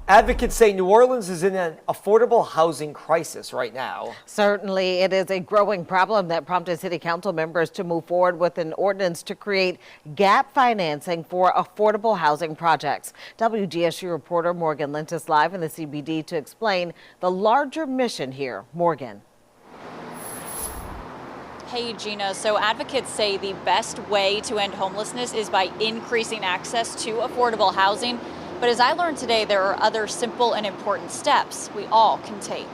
Advocates say New Orleans is in an affordable housing crisis right now. Certainly, it is a growing problem that prompted city council members to move forward with an ordinance to create gap financing for affordable housing projects. WGSU reporter Morgan Lentis live in the CBD to explain the larger mission here. Morgan. Hey, Gina. So advocates say the best way to end homelessness is by increasing access to affordable housing. But as I learned today, there are other simple and important steps we all can take.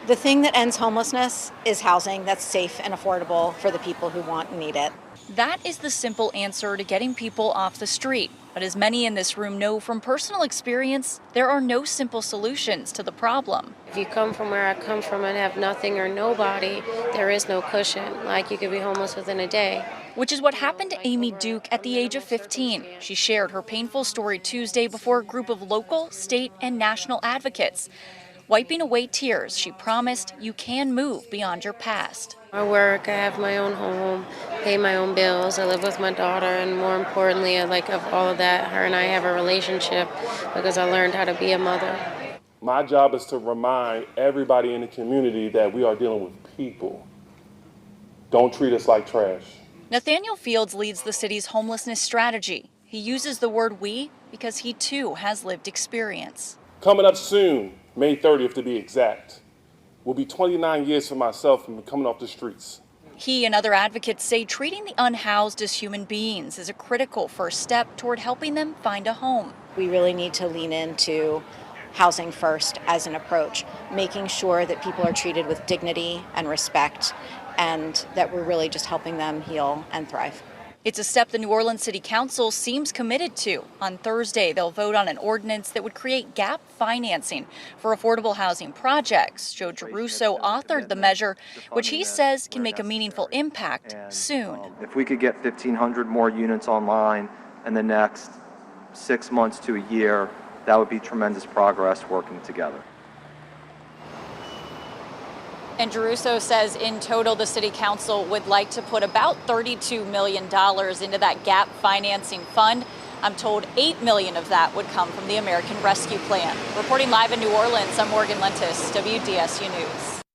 The thing that ends homelessness is housing that's safe and affordable for the people who want and need it. That is the simple answer to getting people off the street. But as many in this room know from personal experience, there are no simple solutions to the problem. If you come from where I come from and have nothing or nobody, there is no cushion. Like, you could be homeless within a day. Which is what happened to Amy Duke at the age of 15. She shared her painful story Tuesday before a group of local, state, and national advocates. Wiping away tears, she promised you can move beyond your past. I work, I have my own home, pay my own bills, I live with my daughter, and more importantly, of all of that, her and I have a relationship because I learned how to be a mother. My job is to remind everybody in the community that we are dealing with people. Don't treat us like trash. Nathaniel Fields leads the city's homelessness strategy. He uses the word we because he too has lived experience. Coming up soon, May 30th to be exact, will be 29 years for myself from coming off the streets. He and other advocates say treating the unhoused as human beings is a critical first step toward helping them find a home. We really need to lean into housing first as an approach, making sure that people are treated with dignity and respect, and that we're really just helping them heal and thrive. It's a step the New Orleans City Council seems committed to. On Thursday, they'll vote on an ordinance that would create gap financing for affordable housing projects. Joe Geruso authored the measure, which he says can make a meaningful impact soon. If we could get 1,500 more units online in the next 6 months to a year, that would be tremendous progress working together. And Geruso says in total, the city council would like to put about $32 million into that gap financing fund. I'm told $8 million of that would come from the American Rescue Plan. Reporting live in New Orleans, I'm Morgan Lentis, WDSU News.